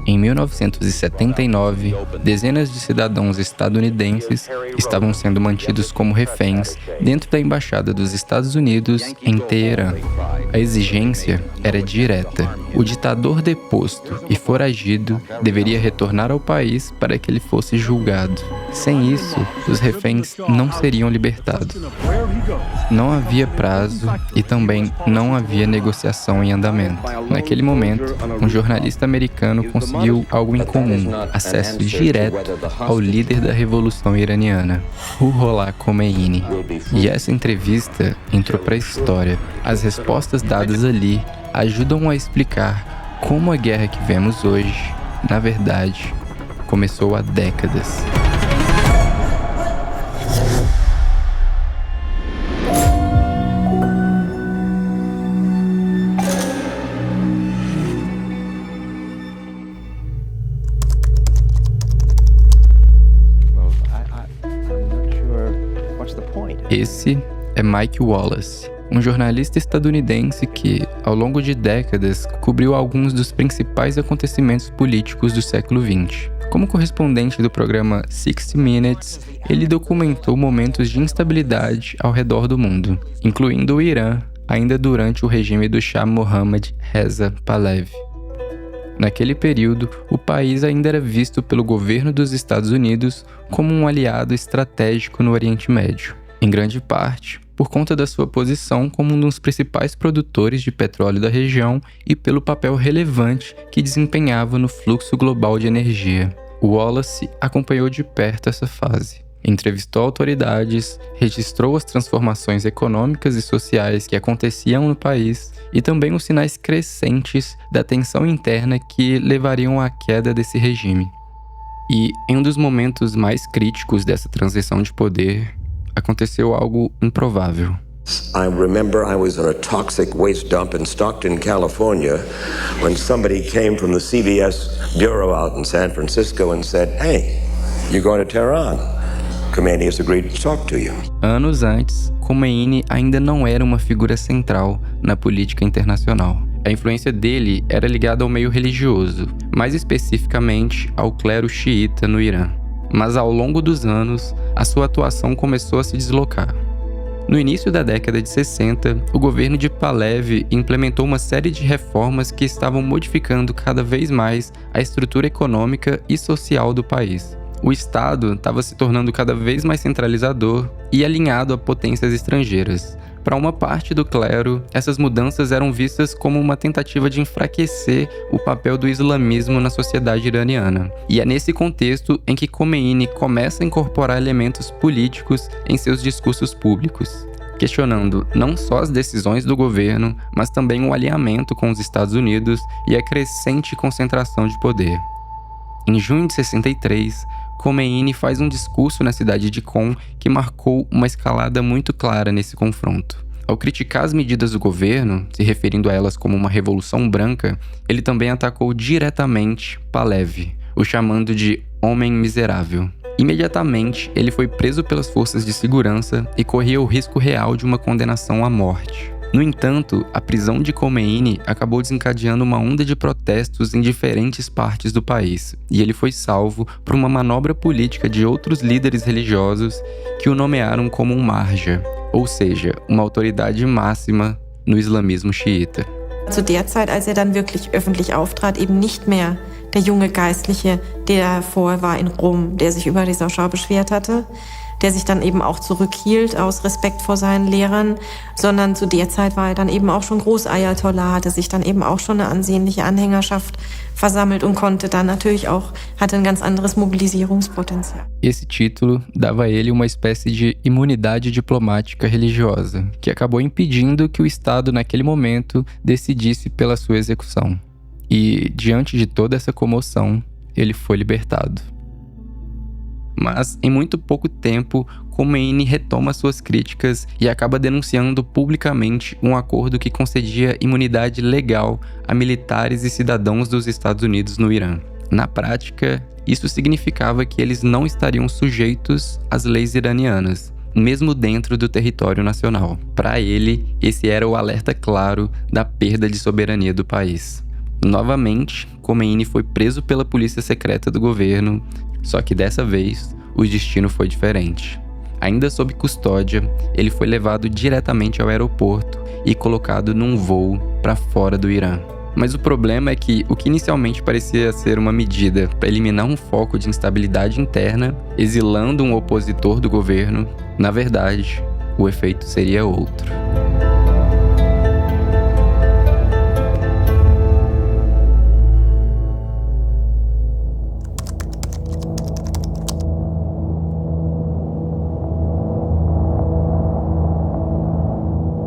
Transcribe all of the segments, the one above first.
Em 1979, dezenas de cidadãos estadunidenses estavam sendo mantidos como reféns dentro da Embaixada dos Estados Unidos em Teherã. A exigência era direta. O ditador deposto e foragido deveria retornar ao país para que ele fosse julgado. Sem isso, os reféns não seriam libertados. Não havia prazo e também não havia negociação em andamento. Naquele momento, um jornalista americano conseguiu algo incomum: acesso direto ao líder da Revolução Iraniana, Ruhollah Khomeini. E essa entrevista entrou para a história. As respostas dadas ali ajudam a explicar como a guerra que vemos hoje, na verdade, começou há décadas. Esse é Mike Wallace, um jornalista estadunidense que, ao longo de décadas, cobriu alguns dos principais acontecimentos políticos do século XX. Como correspondente do programa 60 Minutes, ele documentou momentos de instabilidade ao redor do mundo, incluindo o Irã, ainda durante o regime do Shah Mohammad Reza Pahlavi. Naquele período, o país ainda era visto pelo governo dos Estados Unidos como um aliado estratégico no Oriente Médio, em grande parte por conta da sua posição como um dos principais produtores de petróleo da região e pelo papel relevante que desempenhava no fluxo global de energia. Wallace acompanhou de perto essa fase. Entrevistou autoridades, registrou as transformações econômicas e sociais que aconteciam no país e também os sinais crescentes da tensão interna que levariam à queda desse regime. E, em um dos momentos mais críticos dessa transição de poder, aconteceu algo improvável. I remember I was in a toxic waste dump in Stockton, California, when somebody came from the CBS bureau out in San Francisco and said, "Hey, you're going to Tehran. Khomeini has agreed to talk to you." Anos antes, Khomeini ainda não era uma figura central na política internacional. A influência dele era ligada ao meio religioso, mais especificamente ao clero xiita no Irã. Mas ao longo dos anos, a sua atuação começou a se deslocar. No início da década de 60, o governo de Pahlavi implementou uma série de reformas que estavam modificando cada vez mais a estrutura econômica e social do país. O Estado estava se tornando cada vez mais centralizador e alinhado a potências estrangeiras. Para uma parte do clero, essas mudanças eram vistas como uma tentativa de enfraquecer o papel do islamismo na sociedade iraniana. E é nesse contexto em que Khomeini começa a incorporar elementos políticos em seus discursos públicos, questionando não só as decisões do governo, mas também o alinhamento com os Estados Unidos e a crescente concentração de poder. Em junho de 63, Khomeini faz um discurso na cidade de Qom que marcou uma escalada muito clara nesse confronto. Ao criticar as medidas do governo, se referindo a elas como uma revolução branca, ele também atacou diretamente Pahlavi, o chamando de homem miserável. Imediatamente, ele foi preso pelas forças de segurança e corria o risco real de uma condenação à morte. No entanto, a prisão de Khomeini acabou desencadeando uma onda de protestos em diferentes partes do país, e ele foi salvo por uma manobra política de outros líderes religiosos que o nomearam como um marja, ou seja, uma autoridade máxima no islamismo xiita. Zu der Zeit, als dann wirklich öffentlich auftrat, eben nicht mehr der junge Geistliche, der vorher war in Rom, der sich über dieser Schau beschwert hatte, der sich dann eben auch zurückhielt aus Respekt vor seinen Lehrern, sondern zu der Zeit war dann eben auch schon Großayatollah, hatte sich dann eben auch schon eine ansehnliche Anhängerschaft versammelt und konnte dann natürlich auch, hatte ein ganz anderes Mobilisierungspotenzial. Esse título dava a ele uma espécie de imunidade diplomática religiosa, que acabou impedindo que o Estado naquele momento decidisse pela sua execução. E, diante de toda essa comoção, ele foi libertado. Mas, em muito pouco tempo, Khomeini retoma suas críticas e acaba denunciando publicamente um acordo que concedia imunidade legal a militares e cidadãos dos Estados Unidos no Irã. Na prática, isso significava que eles não estariam sujeitos às leis iranianas, mesmo dentro do território nacional. Para ele, esse era o alerta claro da perda de soberania do país. Novamente, Khomeini foi preso pela polícia secreta do governo, só que dessa vez o destino foi diferente. Ainda sob custódia, ele foi levado diretamente ao aeroporto e colocado num voo para fora do Irã. Mas o problema é que o que inicialmente parecia ser uma medida para eliminar um foco de instabilidade interna, exilando um opositor do governo, na verdade, o efeito seria outro.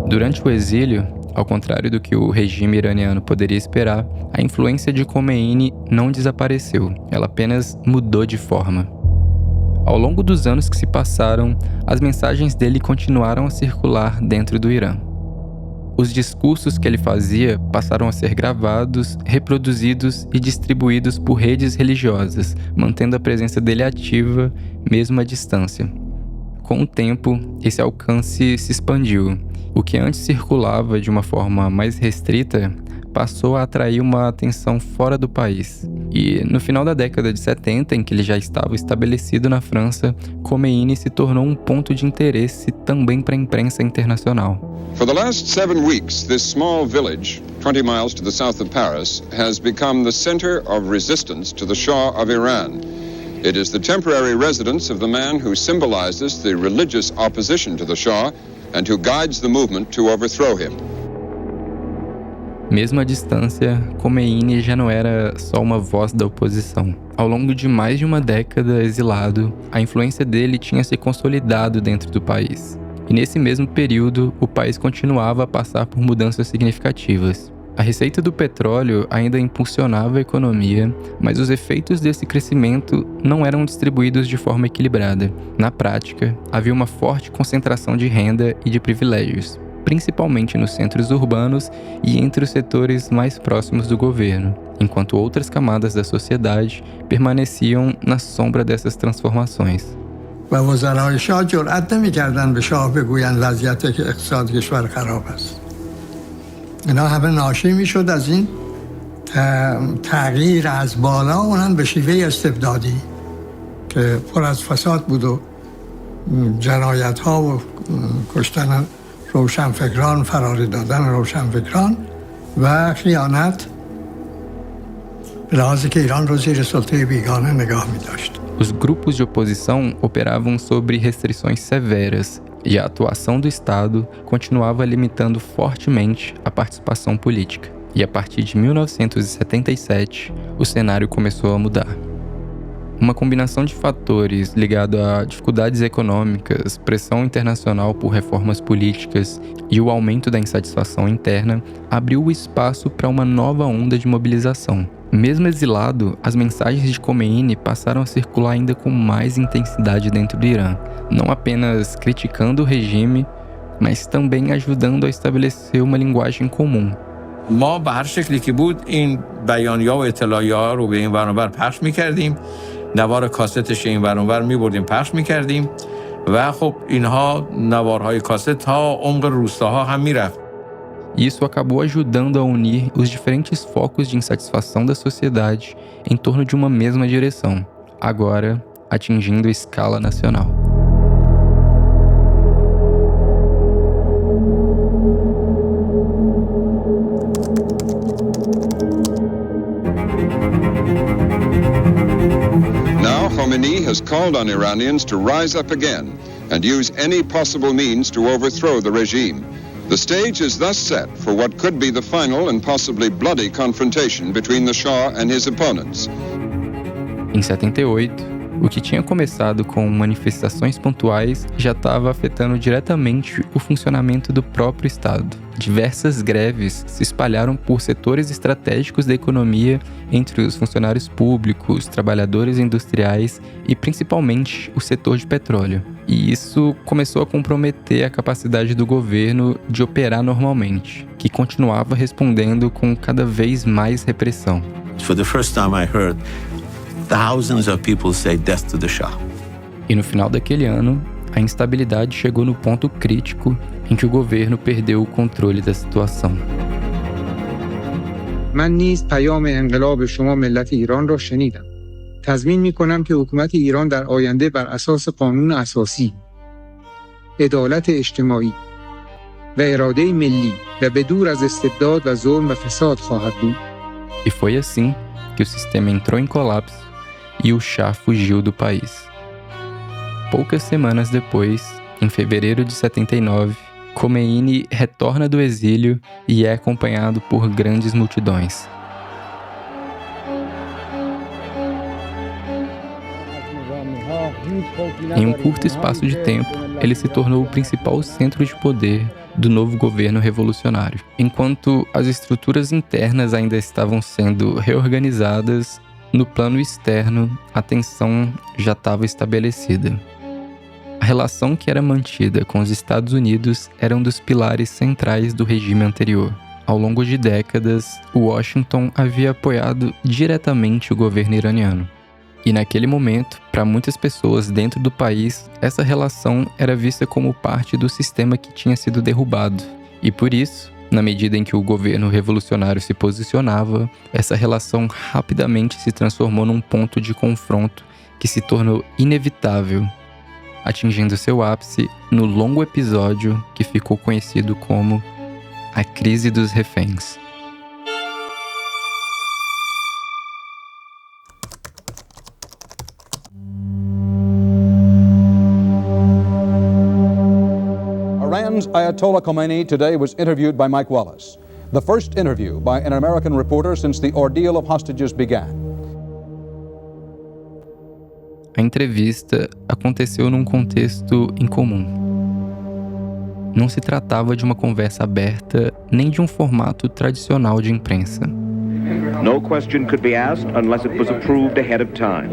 Durante o exílio, ao contrário do que o regime iraniano poderia esperar, a influência de Khomeini não desapareceu, ela apenas mudou de forma. Ao longo dos anos que se passaram, as mensagens dele continuaram a circular dentro do Irã. Os discursos que ele fazia passaram a ser gravados, reproduzidos e distribuídos por redes religiosas, mantendo a presença dele ativa, mesmo à distância. Com o tempo, esse alcance se expandiu. O que antes circulava de uma forma mais restrita passou a atrair uma atenção fora do país. E no final da década de 70, em que ele já estava estabelecido na França, Khomeini se tornou um ponto de interesse também para a imprensa internacional. For the last 7 weeks, this small village, 20 miles to the south of Paris, has become the center of resistance to the Shah of Iran. It is the temporary residence of the man who symbolizes the religious opposition to the Shah and who guides the movement to overthrow him. Mesmo à distância, Khomeini já não era só uma voz da oposição. Ao longo de mais de uma década exilado, a influência dele tinha se consolidado dentro do país. E nesse mesmo período, o país continuava a passar por mudanças significativas. A receita do petróleo ainda impulsionava a economia, mas os efeitos desse crescimento não eram distribuídos de forma equilibrada. Na prática, havia uma forte concentração de renda e de privilégios, principalmente nos centros urbanos e entre os setores mais próximos do governo, enquanto outras camadas da sociedade permaneciam na sombra dessas transformações. و وزرای شاه جرأت نمی‌کردند به شاه بگویند وضعیت اقتصاد کشور خراب است. اینا همه ناشی میشد از این تغییر از بالا، اونم به شیوه استبدادی که پر از فساد بود و جنایت‌ها و کشتن روشنفکران، فراری دادن روشنفکران و خیانت، به لحاظی که ایران رو زیر سلطه بیگانه نگاه می‌داشت. Os grupos de oposição operavam sobre restrições severas e a atuação do Estado continuava limitando fortemente a participação política. E a partir de 1977, o cenário começou a mudar. Uma combinação de fatores ligado a dificuldades econômicas, pressão internacional por reformas políticas e o aumento da insatisfação interna abriu o espaço para uma nova onda de mobilização. Mesmo exilado, as mensagens de Khomeini passaram a circular ainda com mais intensidade dentro do Irã, não apenas criticando o regime, mas também ajudando a estabelecer uma linguagem comum. ما به هر شکلی که بود این بیانیه‌ها و اطلاعیه‌ها رو به این ور و اونور پخش می‌کردیم، نوار کاستش این ور و اونور می‌بردیم پخش می‌کردیم و خب اینها نوارهای کاست تا عمق روستاها هم می‌رفت. Isso acabou ajudando a unir os diferentes focos de insatisfação da sociedade em torno de uma mesma direção, agora atingindo escala nacional. Now Khomeini has called on Iranians to rise up again and use any possible means to overthrow the regime. The stage is thus set for what could be the final and possibly bloody confrontation between the Shah and his opponents. Em 78, o que tinha começado com manifestações pontuais já estava afetando diretamente o funcionamento do próprio Estado. Diversas greves se espalharam por setores estratégicos da economia entre os funcionários públicos, trabalhadores industriais e principalmente o setor de petróleo. E isso começou a comprometer a capacidade do governo de operar normalmente, que continuava respondendo com cada vez mais repressão. For the first time I heard thousands of people say death to the Shah. E no final daquele ano, a instabilidade chegou no ponto crítico em que o governo perdeu o controle da situação. من نیز پیام انقلاب شما ملت ایران را شنیدم. تضمین می‌کنم که حکومت ایران در آینده بر اساس قانون اساسی، عدالت اجتماعی و اراده ملی و بدور از استبداد و ظلم و فساد خواهد بود. E foi assim que o sistema entrou em colapso e o Shah fugiu do país. Poucas semanas depois, em fevereiro de 79, Khomeini retorna do exílio e é acompanhado por grandes multidões. Em um curto espaço de tempo, ele se tornou o principal centro de poder do novo governo revolucionário. Enquanto as estruturas internas ainda estavam sendo reorganizadas, no plano externo, a tensão já estava estabelecida. A relação que era mantida com os Estados Unidos era um dos pilares centrais do regime anterior. Ao longo de décadas, Washington havia apoiado diretamente o governo iraniano. E naquele momento, para muitas pessoas dentro do país, essa relação era vista como parte do sistema que tinha sido derrubado. E por isso, na medida em que o governo revolucionário se posicionava, essa relação rapidamente se transformou num ponto de confronto que se tornou inevitável, atingindo seu ápice no longo episódio que ficou conhecido como a Crise dos Reféns. Iran's Ayatollah Khomeini today was interviewed by Mike Wallace, the first interview by an American reporter since the ordeal of hostages began. A entrevista aconteceu num contexto incomum. Não se tratava de uma conversa aberta, nem de um formato tradicional de imprensa. No question could be asked unless it was approved ahead of time.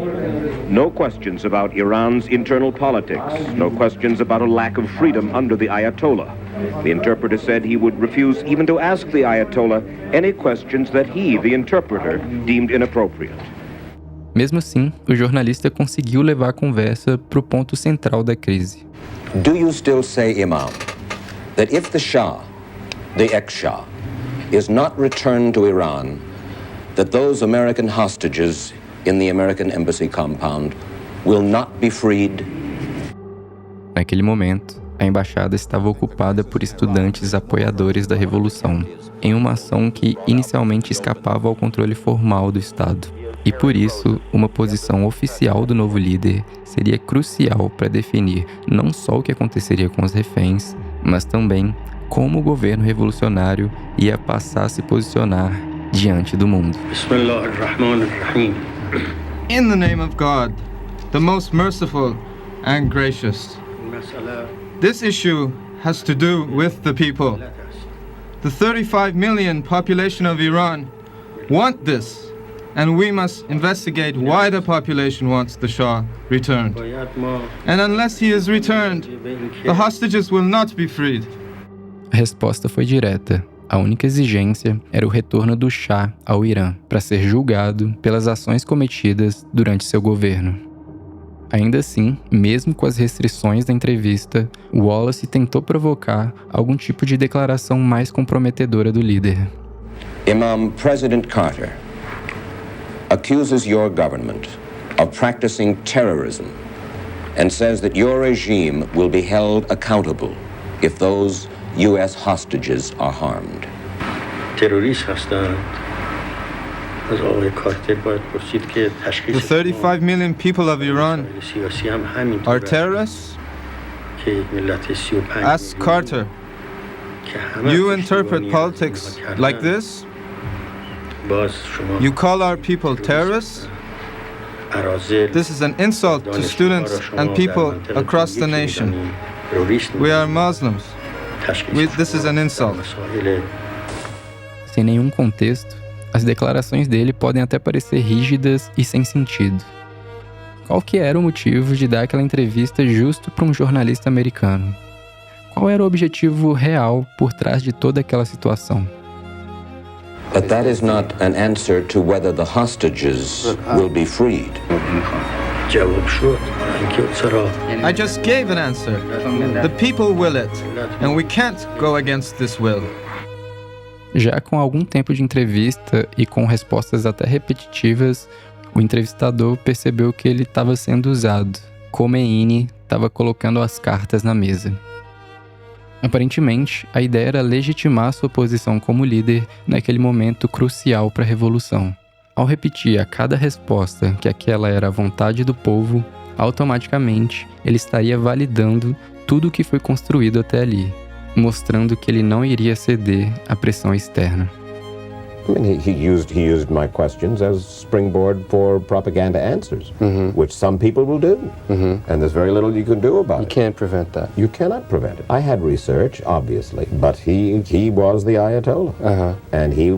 No questions about Iran's internal politics. No questions about a lack of freedom under the Ayatollah. The interpreter said he would refuse even to ask the Ayatollah any questions that he, the interpreter, deemed inappropriate. Mesmo assim, o jornalista conseguiu levar a conversa para o ponto central da crise. Do you still say, Imam, that if the Shah, the ex-Shah, is not returned to Iran, that those American hostages in the American embassy compound will not be freed? Naquele momento, a embaixada estava ocupada por estudantes apoiadores da Revolução, em uma ação que inicialmente escapava ao controle formal do Estado. E por isso, uma posição oficial do novo líder seria crucial para definir não só o que aconteceria com os reféns, mas também como o governo revolucionário ia passar a se posicionar diante do mundo. In the name of God, the most merciful and gracious. This issue has to do with the people. The 35 million population of Iran want this, and we must investigate why the population wants the Shah returned. And unless he is returned, the hostages will not be freed. A resposta foi direta. A única exigência era o retorno do Shah ao Irã para ser julgado pelas ações cometidas durante seu governo. Ainda assim, mesmo com as restrições da entrevista, Wallace tentou provocar algum tipo de declaração mais comprometedora do líder. Imam, President Carter accuses your government of practicing terrorism and says that your regime will be held accountable if those U.S. hostages are harmed. The 35 million people of Iran are terrorists? Ask Carter. You interpret politics like this? You call our people terrorists? This is an insult to students and people across the nation. We are Muslims. This is an insult. Sem nenhum contexto, as declarações dele podem até parecer rígidas e sem sentido. Qual que era o motivo de dar aquela entrevista justo para um jornalista americano? Qual era o objetivo real por trás de toda aquela situação? But that is not an answer to whether the hostages will be freed. I just gave an answer. The people will it, and we can't go against this will. Já com algum tempo de entrevista e com respostas até repetitivas, o entrevistador percebeu que ele estava sendo usado. Khomeini estava colocando as cartas na mesa. Aparentemente, a ideia era legitimar sua posição como líder naquele momento crucial para a revolução. Ao repetir a cada resposta que aquela era a vontade do povo, automaticamente ele estaria validando tudo o que foi construído até ali, mostrando que ele não iria ceder à pressão externa. I mean, he used my questions as springboard for propaganda answers, which some people will do, and there's very little you can do about it. You can't prevent that. You cannot prevent it. I had research, obviously, but he was the Ayatollah, and he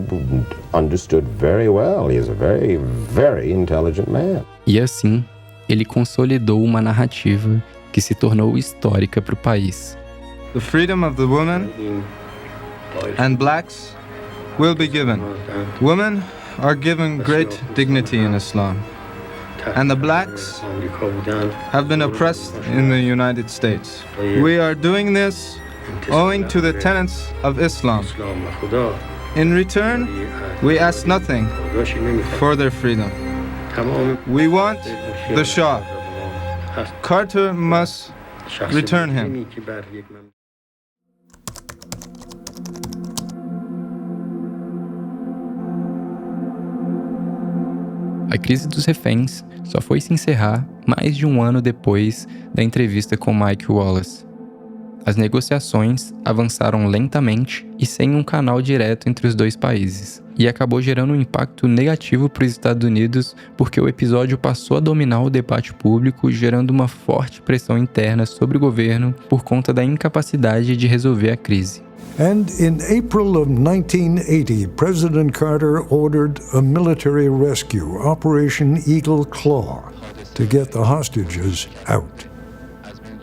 understood very well. He is a very, very intelligent man. E assim, ele consolidou uma narrativa que se tornou histórica para o país. The freedom of the woman and blacks will be given. Women are given great dignity in Islam, and the blacks have been oppressed in the United States. We are doing this owing to the tenets of Islam. In return, we ask nothing for their freedom. We want the Shah. Carter must return him. A crise dos reféns só foi se encerrar mais de um ano depois da entrevista com Mike Wallace. As negociações avançaram lentamente e sem um canal direto entre os dois países, e acabou gerando um impacto negativo para os Estados Unidos porque o episódio passou a dominar o debate público, gerando uma forte pressão interna sobre o governo por conta da incapacidade de resolver a crise. And in April of 1980, President Carter ordered a military rescue, Operation Eagle Claw, to get the hostages out.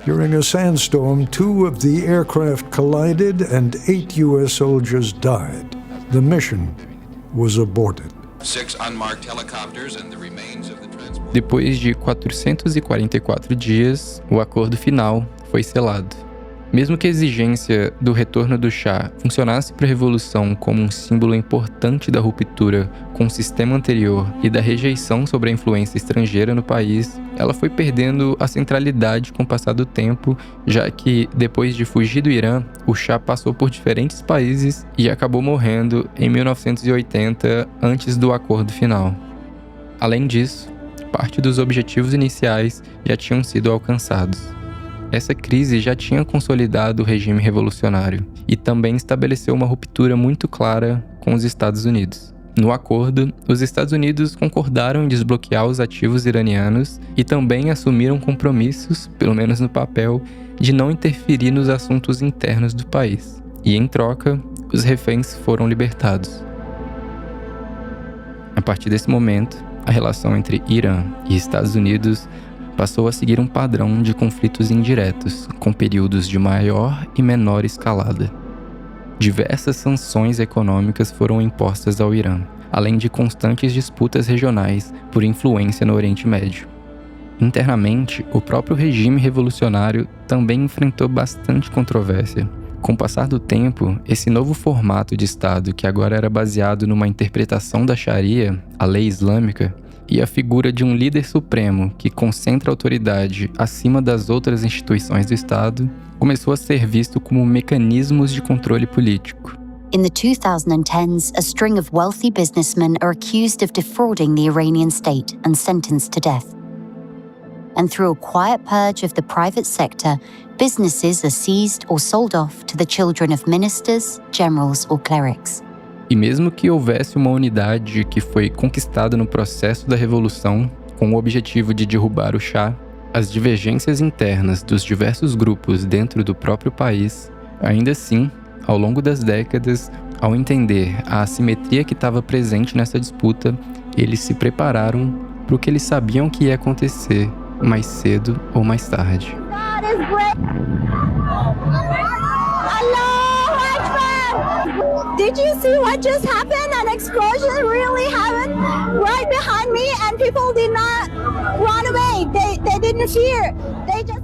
During a sandstorm, 2 of the aircraft collided and 8 U.S. soldiers died. The mission was aborted. 6 unmarked helicopters and the remains of the transport. Depois de 444 dias, o acordo final foi selado. Mesmo que a exigência do retorno do Shah funcionasse para a Revolução como um símbolo importante da ruptura com o sistema anterior e da rejeição sobre a influência estrangeira no país, ela foi perdendo a centralidade com o passar do tempo, já que, depois de fugir do Irã, o Shah passou por diferentes países e acabou morrendo em 1980, antes do acordo final. Além disso, parte dos objetivos iniciais já tinham sido alcançados. Essa crise já tinha consolidado o regime revolucionário e também estabeleceu uma ruptura muito clara com os Estados Unidos. No acordo, os Estados Unidos concordaram em desbloquear os ativos iranianos e também assumiram compromissos, pelo menos no papel, de não interferir nos assuntos internos do país. E, em troca, os reféns foram libertados. A partir desse momento, a relação entre Irã e Estados Unidos passou a seguir um padrão de conflitos indiretos, com períodos de maior e menor escalada. Diversas sanções econômicas foram impostas ao Irã, além de constantes disputas regionais por influência no Oriente Médio. Internamente, o próprio regime revolucionário também enfrentou bastante controvérsia. Com o passar do tempo, esse novo formato de Estado, que agora era baseado numa interpretação da Sharia, a lei islâmica, e a figura de um líder supremo que concentra a autoridade acima das outras instituições do Estado, começou a ser visto como mecanismos de controle político. In the 2010s, a string of wealthy businessmen are accused of defrauding the Iranian state and sentenced to death. And through a quiet purge of the private sector, businesses are seized or sold off to the children of ministers, generals or clerics. E mesmo que houvesse uma unidade que foi conquistada no processo da Revolução, com o objetivo de derrubar o Shah, as divergências internas dos diversos grupos dentro do próprio país, ainda assim, ao longo das décadas, ao entender a assimetria que estava presente nessa disputa, eles se prepararam para o que eles sabiam que ia acontecer mais cedo ou mais tarde. Did you see what just happened? An explosion really happened right behind me and people did not run away. They didn't fear. They just...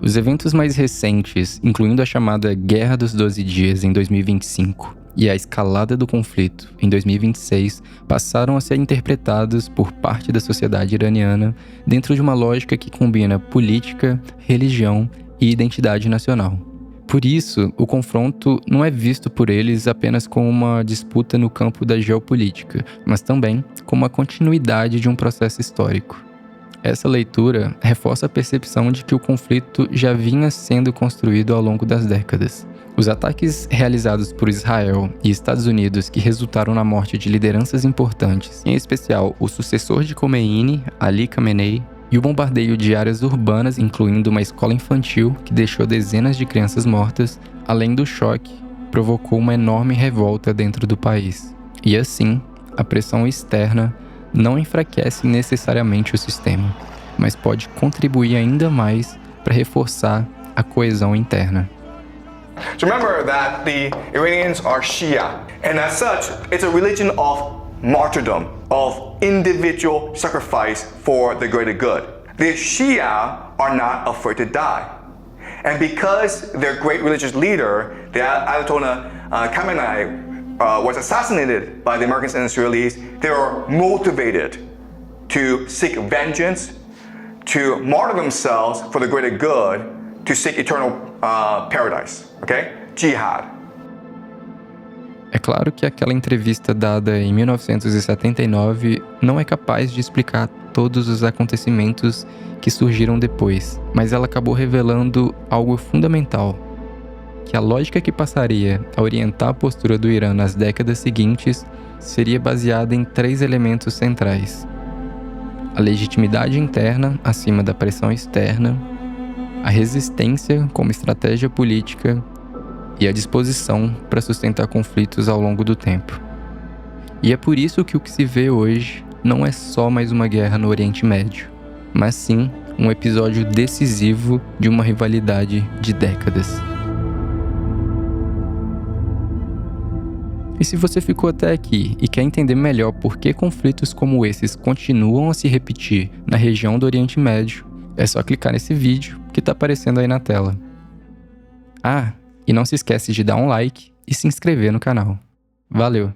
Os eventos mais recentes, incluindo a chamada Guerra dos 12 Dias em 2025 e a escalada do conflito em 2026, passaram a ser interpretados por parte da sociedade iraniana dentro de uma lógica que combina política, religião e identidade nacional. Por isso, o confronto não é visto por eles apenas como uma disputa no campo da geopolítica, mas também como a continuidade de um processo histórico. Essa leitura reforça a percepção de que o conflito já vinha sendo construído ao longo das décadas. Os ataques realizados por Israel e Estados Unidos que resultaram na morte de lideranças importantes, em especial o sucessor de Khomeini, Ali Khamenei, e o bombardeio de áreas urbanas, incluindo uma escola infantil que deixou dezenas de crianças mortas, além do choque, provocou uma enorme revolta dentro do país. E assim, a pressão externa não enfraquece necessariamente o sistema, mas pode contribuir ainda mais para reforçar a coesão interna. So remember that the Iranians are Shia, and as such, it's a religion of martyrdom, of individual sacrifice for the greater good. The Shia are not afraid to die. And because their great religious leader, the Ayatollah Khamenei, was assassinated by the Americans and Israelis, they were motivated to seek vengeance, to martyr themselves for the greater good, to seek eternal paradise, okay? Jihad. É claro que aquela entrevista dada em 1979 não é capaz de explicar todos os acontecimentos que surgiram depois, mas ela acabou revelando algo fundamental, que a lógica que passaria a orientar a postura do Irã nas décadas seguintes seria baseada em 3 elementos centrais: a legitimidade interna acima da pressão externa, a resistência como estratégia política e a disposição para sustentar conflitos ao longo do tempo. E é por isso que o que se vê hoje não é só mais uma guerra no Oriente Médio, mas sim um episódio decisivo de uma rivalidade de décadas. E se você ficou até aqui e quer entender melhor por que conflitos como esses continuam a se repetir na região do Oriente Médio, é só clicar nesse vídeo que está aparecendo aí na tela. Ah, e não se esquece de dar um like e se inscrever no canal. Valeu!